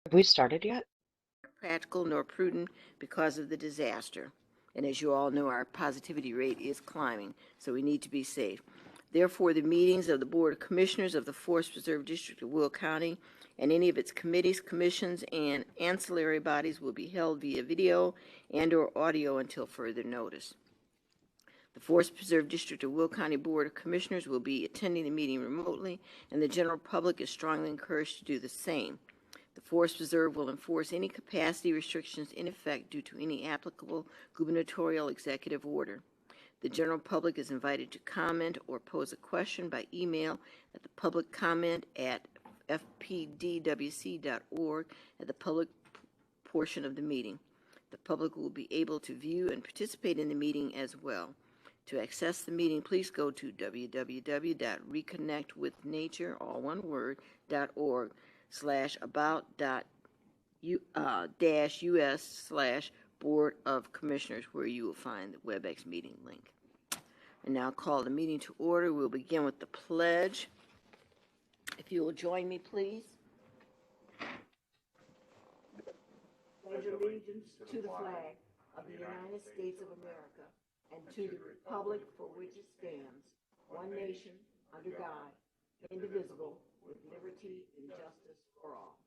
Have we started yet? Practical nor prudent because of the disaster. And as you all know, our positivity rate is climbing, so we need to be safe. Therefore, the meetings of the Board of Commissioners of the Forest Preserve District of Will County and any of its committees, commissions, and ancillary bodies will be held via video and/or audio until further notice. The Forest Preserve District of Will County Board of Commissioners will be attending the meeting remotely, and the general public is strongly encouraged to do the same. The Forest Preserve will enforce any capacity restrictions in effect due to any applicable gubernatorial executive order. The general public is invited to comment or pose a question by email at the public comment at fpdwc.org at the public portion of the meeting. The public will be able to view and participate in the meeting as well. To access the meeting, please go to www.reconnectwithnature, all one word, .org/about-us/Board of Commissioners, where you will find the WebEx meeting link. And now call the meeting to order. We'll begin with the pledge. If you will join me, please. Pledge allegiance to the flag of the United States of America and to the republic for which it stands, one nation, under God, indivisible, with liberty and justice for all.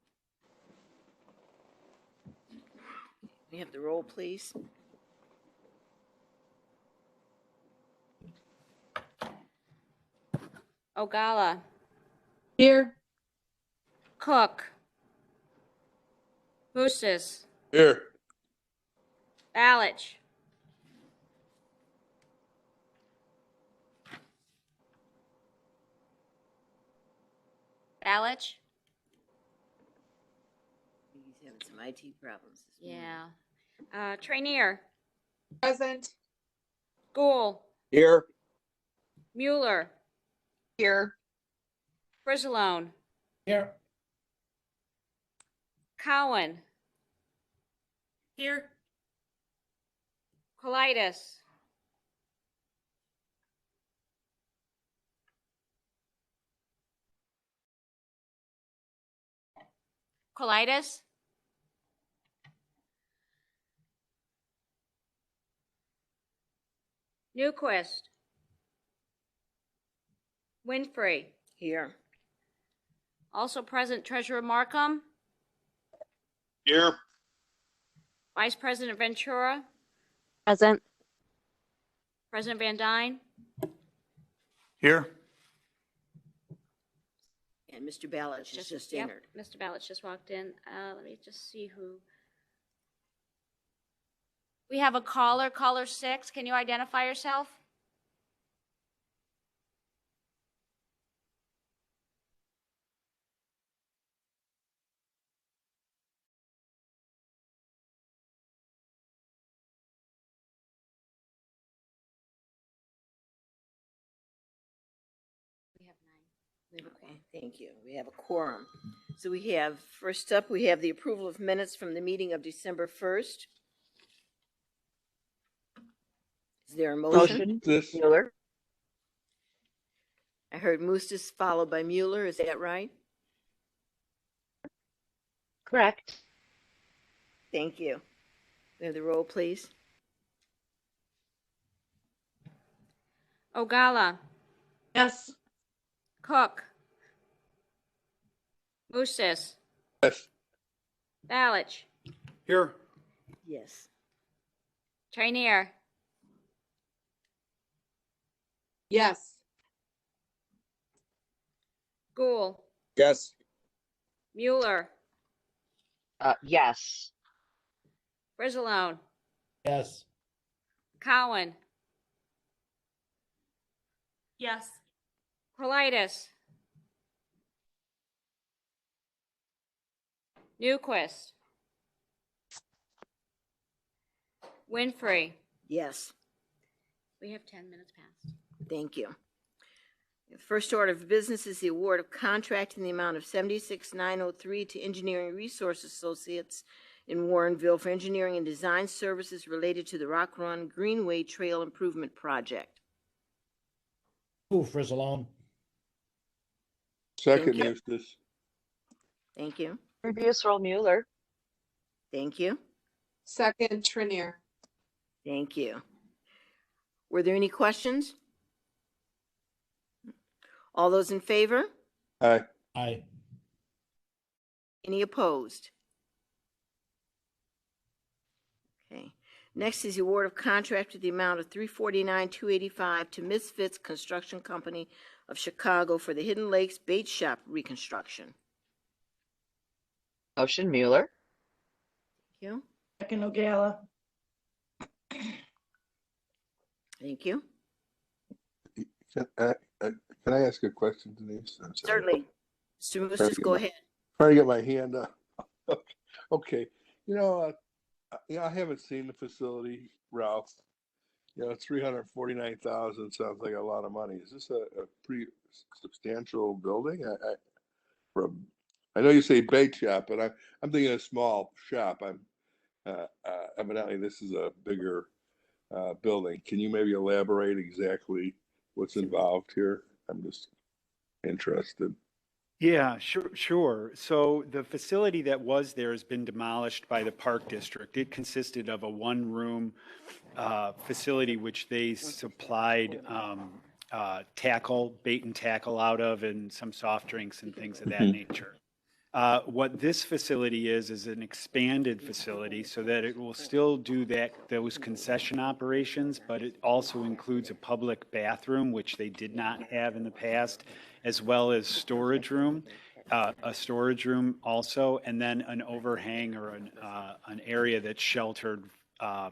We have the roll, please. Ogala. Here. Cook. Mooses. Here. Balich. Balich? He's having some IT problems this morning. Yeah. Trainier. Present. Gould. Here. Mueller. Here. Frizzalone. Here. Cowan. Here. Colitis. Colitis. Newquist. Winfrey. Here. Also present, Treasurer Markham. Here. Vice President Ventura. Present. President Van Dyne. Here. And Mr. Balich has just Yep, entered. Mr. Balich just walked in. Let me just see who. We have a caller, caller 6. Can you identify yourself? We have 9. Okay, thank you. We have a quorum. So we have, first up, we have the approval of minutes from the meeting of December 1st. Is there a motion? This. Mueller. I heard Moostis followed by Mueller. Is that right? Correct. Thank you. We have the roll, please. Ogala. Yes. Cook. Mooses. Yes. Balich. Here. Yes. Trainier. Yes. Gould. Yes. Mueller. Yes. Frizzalone. Yes. Cowan. Yes. Colitis. Newquist. Winfrey. Yes. We have 10 minutes past. Thank you. The first order of business is the award of contract in the amount of $76,903 to Engineering Resource Associates in Warrenville for engineering and design services related to the Rock Run Greenway Trail Improvement Project. Move Frizzalone. Second, Thank you. Eustace. Thank you. Previous role Mueller. Thank you. Second, Trinier. Thank you. Were there any questions? All those in favor? Aye. Aye. Any opposed? Okay. Next is the award of contract to the amount of $349,285 to Misfits Construction Company of Chicago for the Hidden Lakes Bait Shop reconstruction. Motion Mueller. Thank you. Second, O'Gala. Thank you. Can I ask a question, Denise? I'm sorry. Certainly. Mr. Mooses, go ahead. Trying to get my hand up. Okay. I haven't seen the facility, Ralph. 349,000 sounds like a lot of money. Is this a pretty substantial building? I know you say bait shop, but I'm thinking a small shop. Evidently this is a bigger building. Can you maybe elaborate exactly what's involved here? I'm just interested. Yeah, sure. So the facility that was there has been demolished by the Park District. It consisted of a one-room facility which they supplied bait and tackle out of, and some soft drinks and things of that nature. What this facility is an expanded facility so that it will still do those concession operations, but it also includes a public bathroom, which they did not have in the past, as well as storage room, a storage room also, and then an overhang or an area that's sheltered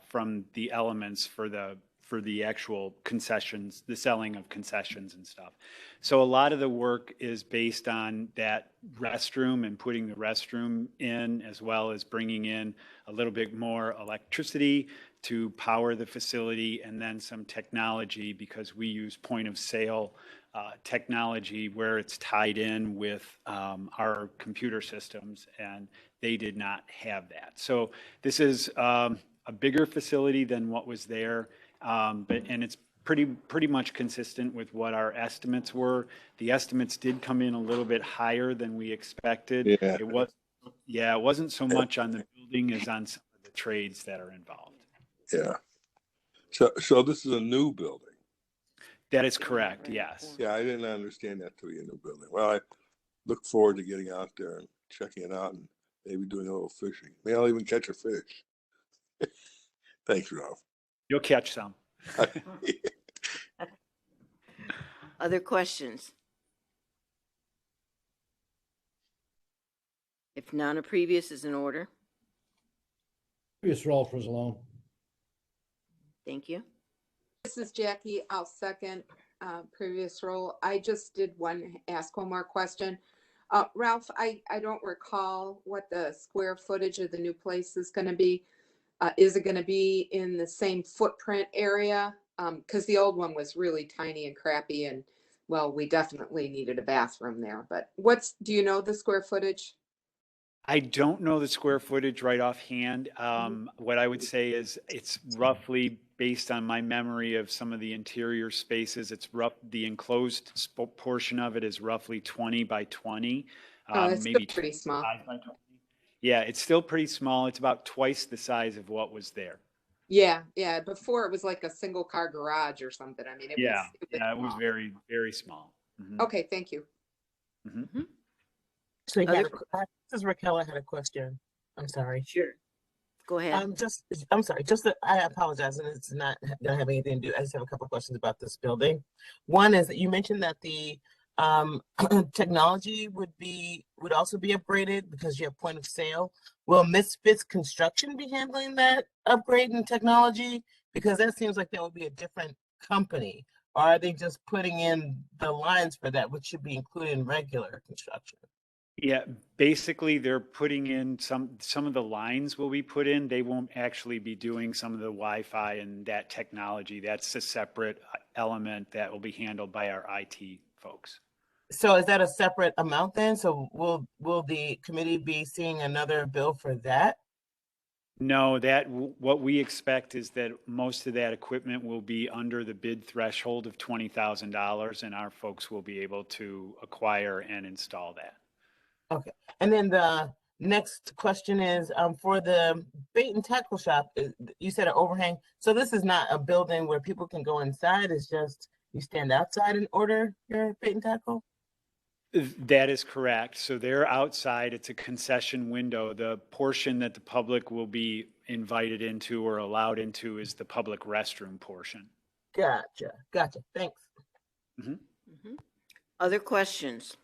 from the elements for the actual concessions, the selling of concessions and stuff. So a lot of the work is based on that restroom and putting the restroom in, as well as bringing in a little bit more electricity to power the facility, and then some technology, because we use point of sale technology where it's tied in with our computer systems, and they did not have that. So this is a bigger facility than what was there. And it's pretty much consistent with what our estimates were. The estimates did come in a little bit higher than we expected. Yeah. It wasn't so much on the building as on some of the trades that are involved. Yeah. So this is a new building. That is correct, yes. Yeah, I didn't understand that to be a new building. Well, I look forward to getting out there and checking it out and maybe doing a little fishing. Maybe I'll even catch a fish. Thanks, Ralph. You'll catch some. Other questions? If none, a previous is in order. Previous role for Zalone. Thank you. This is Jackie. I'll second previous role. I just did ask one more question. Ralph, I don't recall what the square footage of the new place is going to be. Is it going to be in the same footprint area? Because the old one was really tiny and crappy, and well, we definitely needed a bathroom there. But do you know the square footage? I don't know the square footage right offhand. What I would say is it's roughly, based on my memory of some of the interior spaces, the enclosed portion of it is roughly 20 by 20. It's maybe still pretty small. 25 by 20. Yeah, it's still pretty small. It's about twice the size of what was there. Yeah. Before it was like a single car garage or something. I mean, it was was very, very small. Mhm. Okay, thank you. Mhm. So Other- this is Raquel. I had a question. I'm sorry. Sure. Go ahead. I'm sorry. I apologize, and it's not gonna have anything to do. I just have a couple of questions about this building. One is that you mentioned that the technology would also be upgraded because you have point of sale. Will Misfits Construction be handling that upgrade in technology? Because that seems like that would be a different company. Or are they just putting in the lines for that, which should be included in regular construction? Yeah, basically they're putting in some of the lines will be put in. They won't actually be doing some of the Wi-Fi and that technology. That's a separate element that will be handled by our IT folks. So is that a separate amount then? So will the committee be seeing another bill for that? No, what we expect is that most of that equipment will be under the bid threshold of $20,000, and our folks will be able to acquire and install that. Okay. And then the Next question is, for the bait and tackle shop, you said an overhang. So this is not a building where people can go inside. It's just you stand outside and order your bait and tackle? That is correct. So they're outside. It's a concession window. The portion that the public will be invited into or allowed into is the public restroom portion. Gotcha. Thanks. Other questions?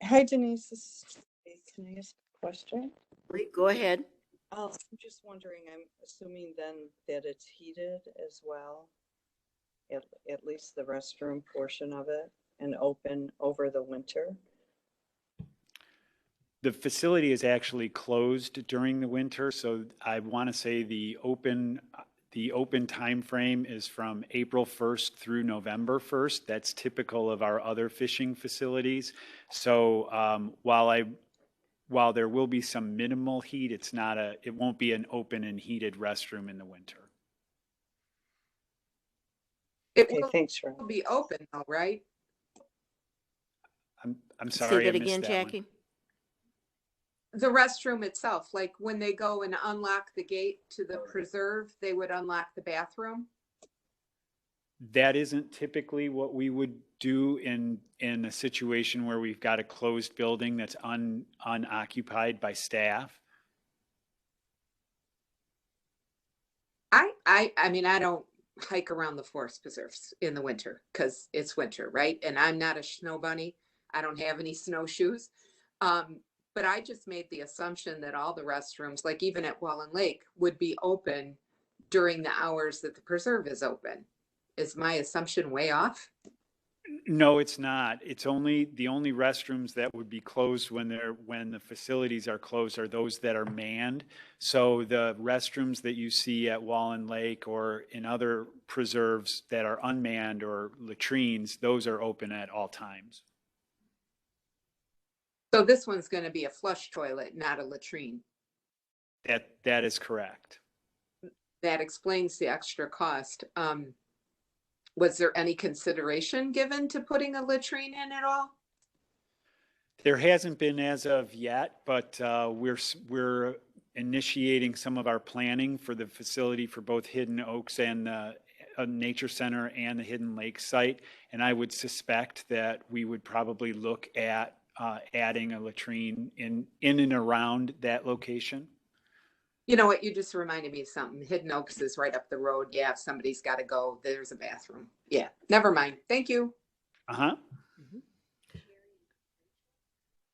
Hi Denise, this is Tracy. Can I ask a question? Go ahead. I'm just wondering, I'm assuming then that it's heated as well, at least the restroom portion of it, and open over the winter? The facility is actually closed during the winter, so I want to say the open time frame is from April 1st through November 1st. That's typical of our other fishing facilities. So while there will be some minimal heat, it won't be an open and heated restroom in the winter. It Okay, thanks, will Ron. be open though, right? I'm Say sorry, that I missed again, that one. Jackie. The restroom itself, like when they go and unlock the gate to the preserve, they would unlock the bathroom? That isn't typically what we would do in a situation where we've got a closed building that's unoccupied by staff. I mean, I don't hike around the forest preserves in the winter because it's winter, right? And I'm not a snow bunny. I don't have any snowshoes. But I just made the assumption that all the restrooms, like even at Wallen Lake, would be open during the hours that the preserve is open. Is my assumption way off? No, it's not. It's the only restrooms that would be closed when the facilities are closed are those that are manned. So the restrooms that you see at Wallen Lake or in other preserves that are unmanned or latrines, those are open at all times. So this one's going to be a flush toilet, not a latrine. That is correct. That explains the extra cost. Was there any consideration given to putting a latrine in at all? There hasn't been as of yet, but we're initiating some of our planning for the facility for both Hidden Oaks and the Nature Center and the Hidden Lake site. And I would suspect that we would probably look at adding a latrine in and around that location. You know what? You just reminded me of something. Hidden Oaks is right up the road. Yeah, if somebody's got to go, there's a bathroom. Yeah, never mind. Thank you. Uh-huh.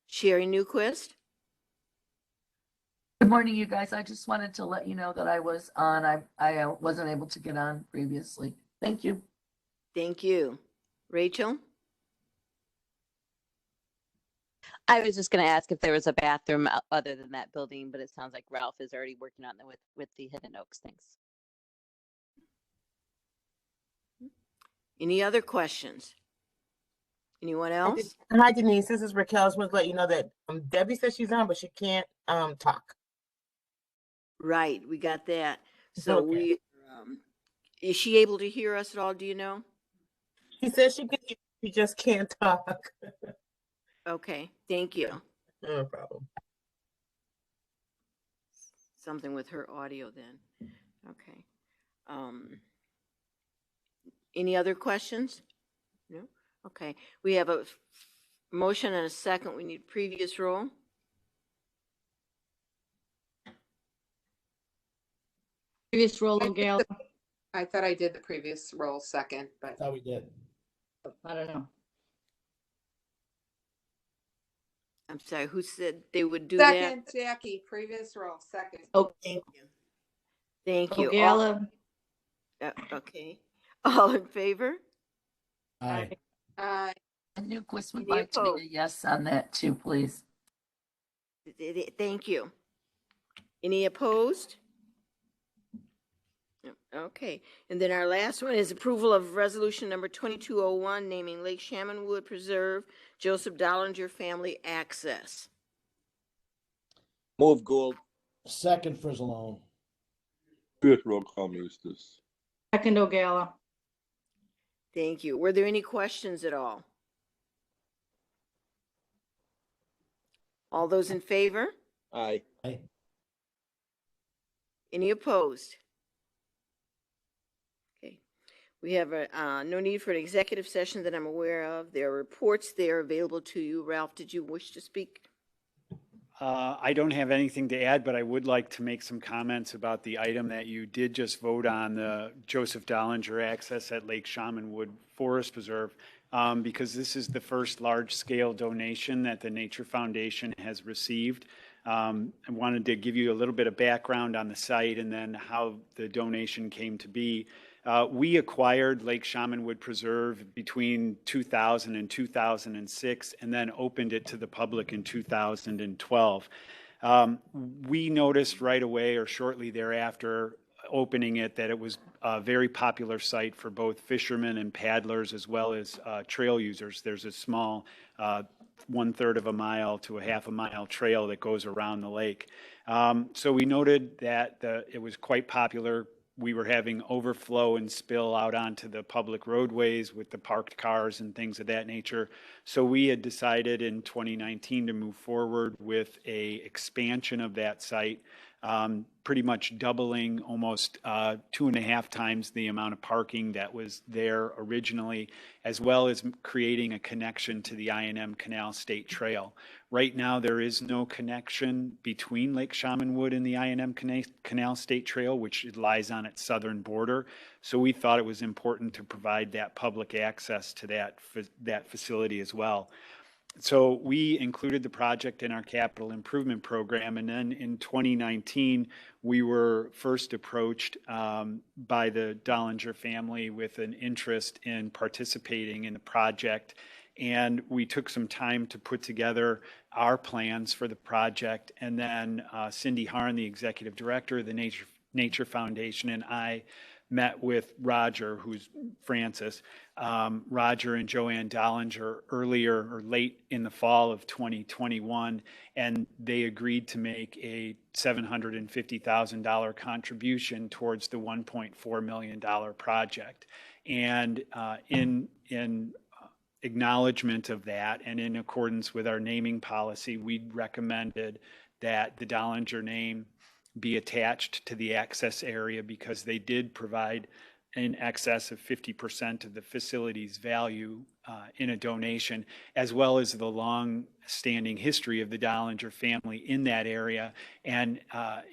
Sherry Newquist? Good morning, you guys. I just wanted to let you know that I was on. I wasn't able to get on previously. Thank you. Thank you. Rachel? I was just going to ask if there was a bathroom other than that building, but it sounds like Ralph is already working on it with the Hidden Oaks things. Any other questions? Anyone else? Hi, Denise. This is Raquel. I just want to let you know that Debbie says she's on, but she can't talk. Right, we got that. So Okay. Is she able to hear us at all? Do you know? She says she can, she just can't talk. Okay, thank you. No problem. Something with her audio then. Okay. Any other questions? No? Okay. We have a motion and a second. We need previous roll. Previous roll, Gail. I thought I did the previous roll second, but Thought we did. I don't know. I'm sorry, who said they would do that? second, Jackie, previous roll second. Okay. Thank you. Gala. Okay. All in favor? Aye. Newquist would Any like to be opposed? a yes on that too, please. Thank you. Any opposed? No. Okay, and then our last one is approval of resolution number 2201, naming Lake Shamanwood Preserve Joseph Dollinger Family Access. Move Gould. Second Frizzalone. Fifth roll call, Eustace. Second, O'Gala. Thank you. Were there any questions at all? All those in favor? Aye. Aye. Any opposed? Okay. We have no need for an executive session that I'm aware of. There are reports there available to you. Ralph, did you wish to speak? I don't have anything to add, but I would like to make some comments about the item that you did just vote on, the Joseph Dollinger access at Lake Shamanwood Forest Preserve, because this is the first large-scale donation that the Nature Foundation has received. I wanted to give you a little bit of background on the site and then how the donation came to be. We acquired Lake Shamanwood Preserve between 2000 and 2006 and then opened it to the public in 2012. We noticed right away or shortly thereafter opening it that it was a very popular site for both fishermen and paddlers as well as trail users. There's a small 1/3 of a mile to a half a mile trail that goes around the lake. So we noted that it was quite popular. We were having overflow and spill out onto the public roadways with the parked cars and things of that nature. So we had decided in 2019 to move forward with a expansion of that site, pretty much doubling almost 2.5 times the amount of parking that was there originally, as well as creating a connection to the I&M Canal State Trail. Right now, there is no connection between Lake Shamanwood and the I&M Canal State Trail, which lies on its southern border. So we thought it was important to provide that public access to that facility as well. So we included the project in our capital improvement program, and then in 2019, we were first approached by the Dollinger family with an interest in participating in the project. And we took some time to put together our plans for the project. And then Cindy Harn, the executive director of the Nature Foundation, and I met with Roger, who's Francis, Roger and Joanne Dollinger earlier or late in the fall of 2021, and they agreed to make a $750,000 contribution towards the $1.4 million project. And in acknowledgement of that, and in accordance with our naming policy, we recommended that the Dollinger name be attached to the access area because they did provide in excess of 50% of the facility's value in a donation, as well as the long-standing history of the Dollinger family in that area. And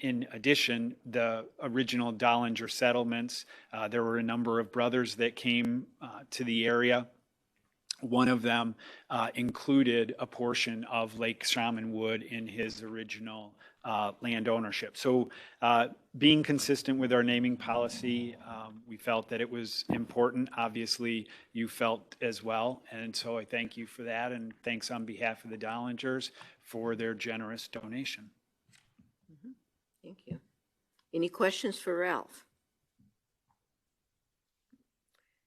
in addition, the original Dollinger settlements, there were a number of brothers that came to the area. One of them included a portion of Lake Shamanwood in his original land ownership. So being consistent with our naming policy, we felt that it was important. Obviously, you felt as well. And so I thank you for that. And thanks on behalf of the Dollingers for their generous donation. Thank you. Any questions for Ralph?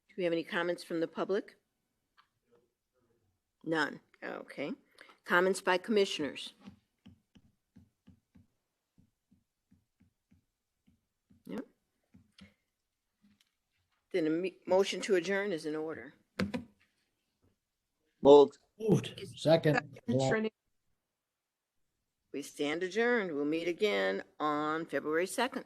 Do we have any comments from the public? None. Okay. Comments by commissioners? Yep. Then a motion to adjourn is in order. Moved. Moved. Second. Trinity. We stand adjourned. We'll meet again on February 2nd.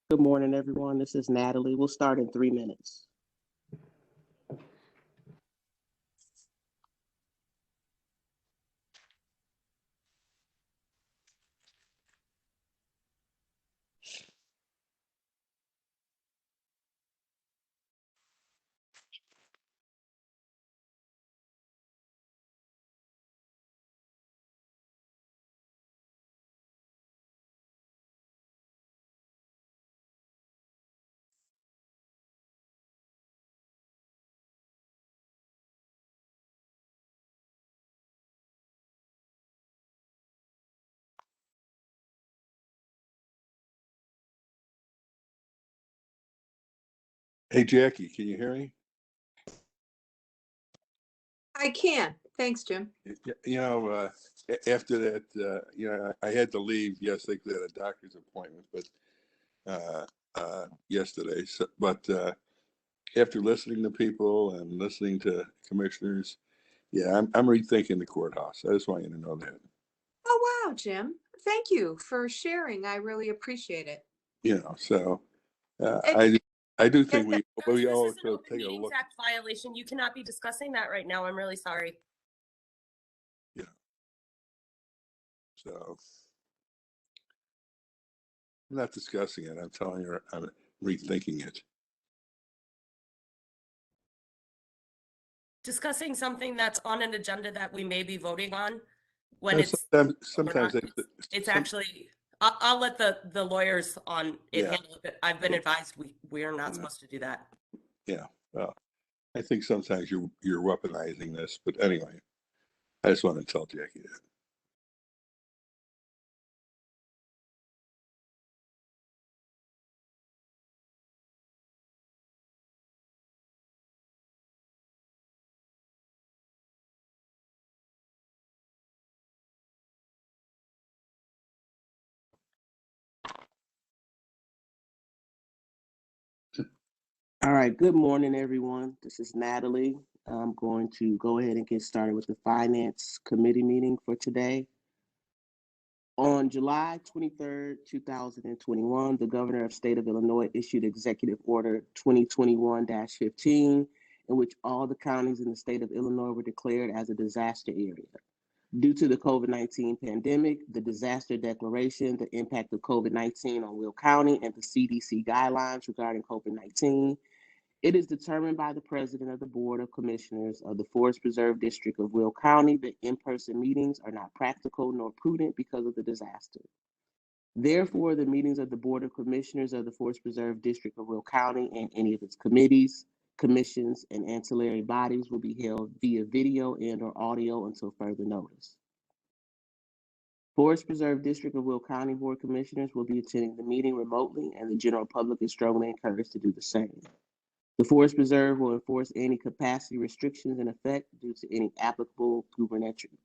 Good morning, everyone. This is Natalie. We'll start in 3 minutes. Hey, Jackie, can you hear me? I can. Thanks, Jim. You know, after that, I had to leave yesterday because I had a doctor's appointment, but yesterday. So, but after listening to people and listening to commissioners, yeah, I'm rethinking the courthouse. I just want you to know that. Oh, wow, Jim. Thank you for sharing. I really appreciate it. So I do think we all This is an to Open take a Meetings look. Act violation. You cannot be discussing that right now. I'm really sorry. Yeah. So I'm not discussing it. I'm telling you, I'm rethinking it. Discussing something that's on an agenda that we may be voting on when No, it's sometimes it's actually. I'll let the lawyers on it Yeah. handle it. I've been Yeah. advised we are not supposed to do that. Yeah. Well, I think sometimes you're weaponizing this, but anyway, I just want to tell Jackie that. All right, good morning, everyone. This is Natalie. I'm going to go ahead and get started with the Finance Committee meeting for today. On July 23rd, 2021, the Governor of State of Illinois issued Executive Order 2021-15, in which all the counties in the state of Illinois were declared as a disaster area. Due to the COVID-19 pandemic, the disaster declaration, the impact of COVID-19 on Will County, and the CDC guidelines regarding COVID-19, it is determined by the President of the Board of Commissioners of the Forest Preserve District of Will County that in-person meetings are not practical nor prudent because of the disaster. Therefore, the meetings of the Board of Commissioners of the Forest Preserve District of Will County and any of its committees, commissions, and ancillary bodies will be held via video and/or audio until further notice. Forest Preserve District of Will County Board Commissioners will be attending the meeting remotely, and the general public is strongly encouraged to do the same. The Forest Preserve will enforce any capacity restrictions in effect due to any applicable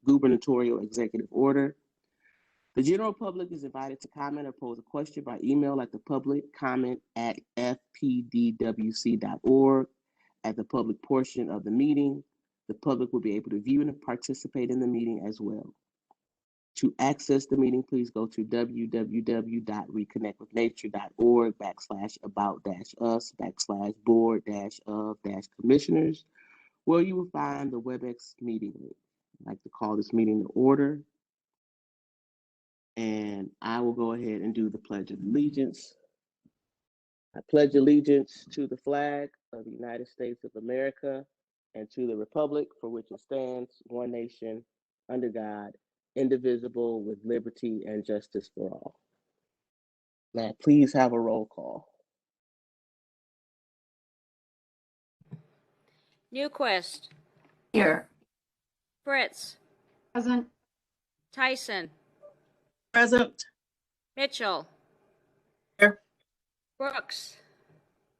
gubernatorial executive order. The general public is invited to comment or pose a question by email at the public comment at fpdwc.org. At the public portion of the meeting, the public will be able to view and participate in the meeting as well. To access the meeting, please go to www.reconnectwithnature.org/about-us/board-of-commissioners, where you will find the WebEx meeting link. I'd like to call this meeting to order. And I will go ahead and do the Pledge of Allegiance. I pledge allegiance to the flag of the United States of America and to the republic for which it stands, one nation, under God, indivisible, with liberty and justice for all. Now, please have a roll call. Newquist, Here. Fritz, Present. Tyson, Present. Mitchell. Here. Brooks.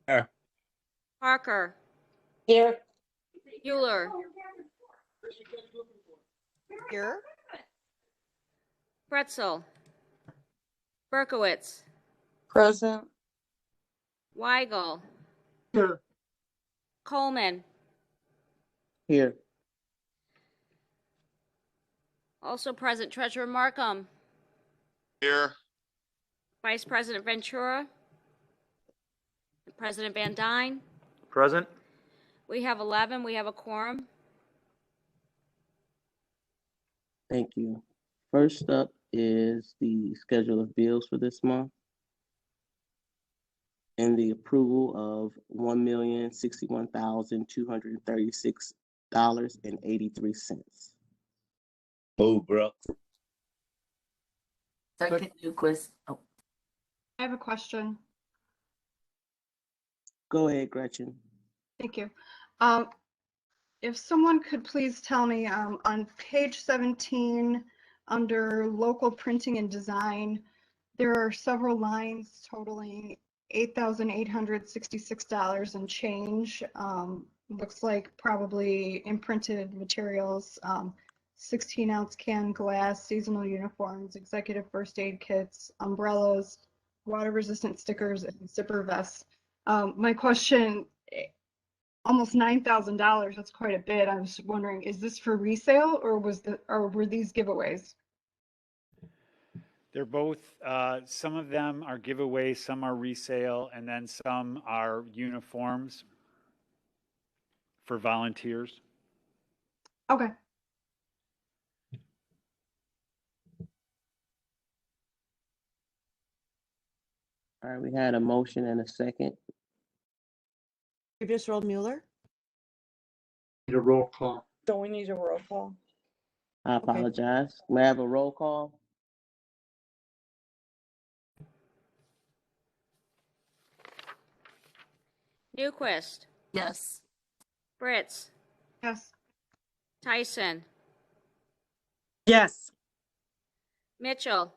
Here. Parker. Here. Euler. Here. Pretzel. Berkowitz. Present. Weigel. Here. Coleman. Here. Also present, Treasurer Markham. Here. Vice President Ventura. President Van Dyne. Present. We have 11. We have a quorum. Thank you. First up is the schedule of bills for this month and the approval of $1,061,236.83. Move, Brooks. Second, Newquist. Oh, I have a question. Go ahead, Gretchen. Thank you. If someone could please tell me, on page 17, under local printing and design, there are several lines totaling $8,866 and change. Looks like probably imprinted materials. 16-ounce can glass, seasonal uniforms, executive first aid kits, umbrellas, water-resistant stickers, and zipper vests. My question, almost $9,000, that's quite a bit. I was wondering, is this for resale or were these giveaways? They're both, some of them are giveaways, some are resale, and then some are uniforms for volunteers. Okay. All right, we had a motion and a second. Previous roll Mueller. Need a roll call. Don't we need a roll call? I apologize. May I have a roll call? Newquist, Yes. Fritz, Yes. Tyson, Yes. Mitchell,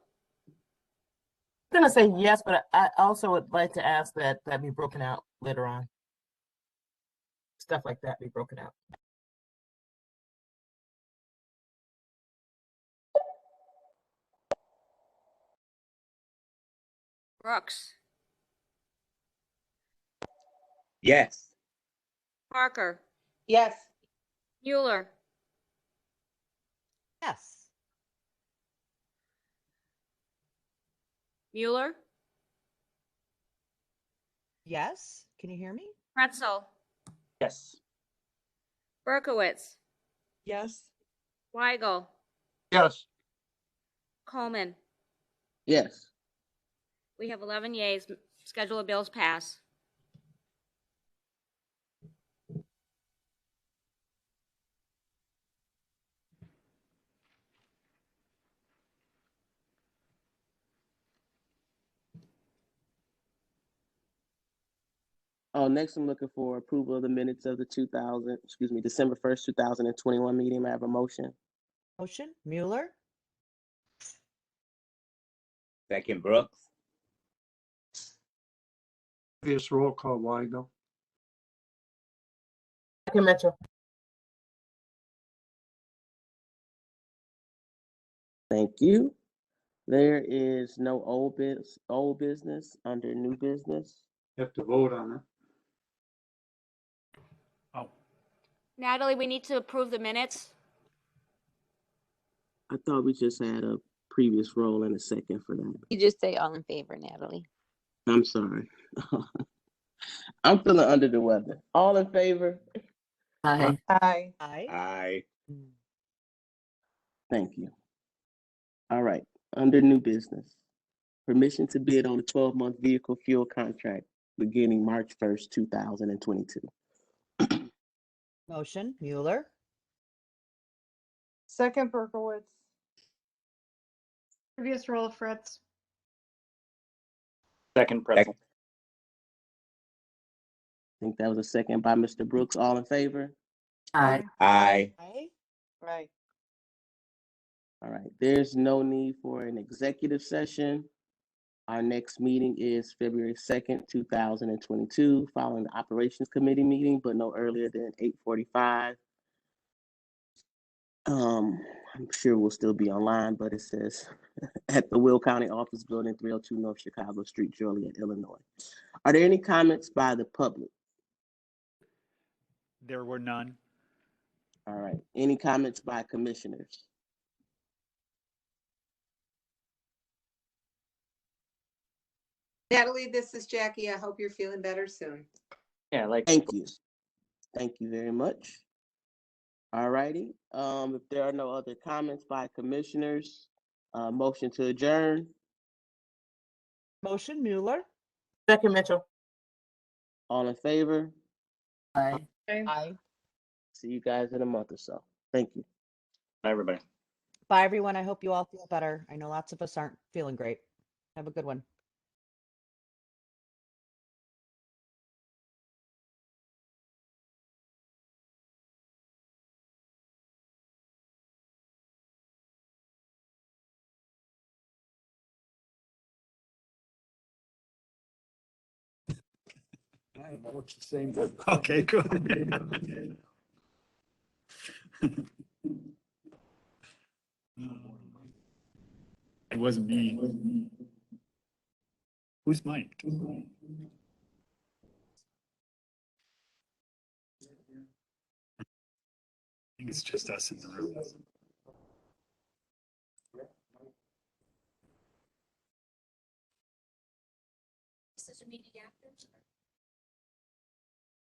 I'm gonna say yes, but I also would like to ask that that be broken out later on. Stuff like that be broken out. Brooks, Yes. Parker, Yes. Mueller, Yes. Mueller, Yes. Can you hear me? Pretzel, Yes. Berkowitz, Yes. Weigel, Yes. Coleman. Yes. We have 11 yeas. Schedule of bills pass. Oh, next I'm looking for approval of the minutes of the December 1st, 2021 meeting. May I have a motion? Motion Mueller. Second Brooks. Previous roll call, Weigel. Second Mitchell. Thank you. There is no old business under new business. Have to vote on it. Oh, Natalie, we need to approve the minutes. I thought we just had a previous roll and a second for that. You just say all in favor, Natalie. I'm sorry. I'm feeling under the weather. All in favor? Aye. Aye. Aye. Aye. Thank you. All right, under new business. Permission to bid on a 12-month vehicle fuel contract beginning March 1st, 2022. Motion Mueller. Second Berkowitz. Previous roll Fritz. Second Pretzel. I think that was a second by Mr. Brooks. All in favor? Aye. Aye. Aye. Aye. All right, there's no need for an executive session. Our next meeting is February 2nd, 2022, following the Operations Committee meeting, but no earlier than 8:45. I'm sure we'll still be online, but it says at the Will County Office Building, 302 North Chicago Street, Joliet, Illinois. Are there any comments by the public? there were none. All right, any comments by commissioners? Natalie, this is Jackie. I hope you're feeling better soon. Yeah, like. Thank you. Thank you very much. All righty. If there are no other comments by commissioners, motion to adjourn. Motion Mueller. Second Mitchell. All in favor? Aye. Aye. See you guys in a month or so. Thank you. Bye, everybody. Bye, everyone. I hope you all feel better. I know lots of us aren't feeling great. Have a good one. I know what you're saying. Okay, good. It wasn't me. Who's Mike? I think it's just us in the room. This is a meeting after.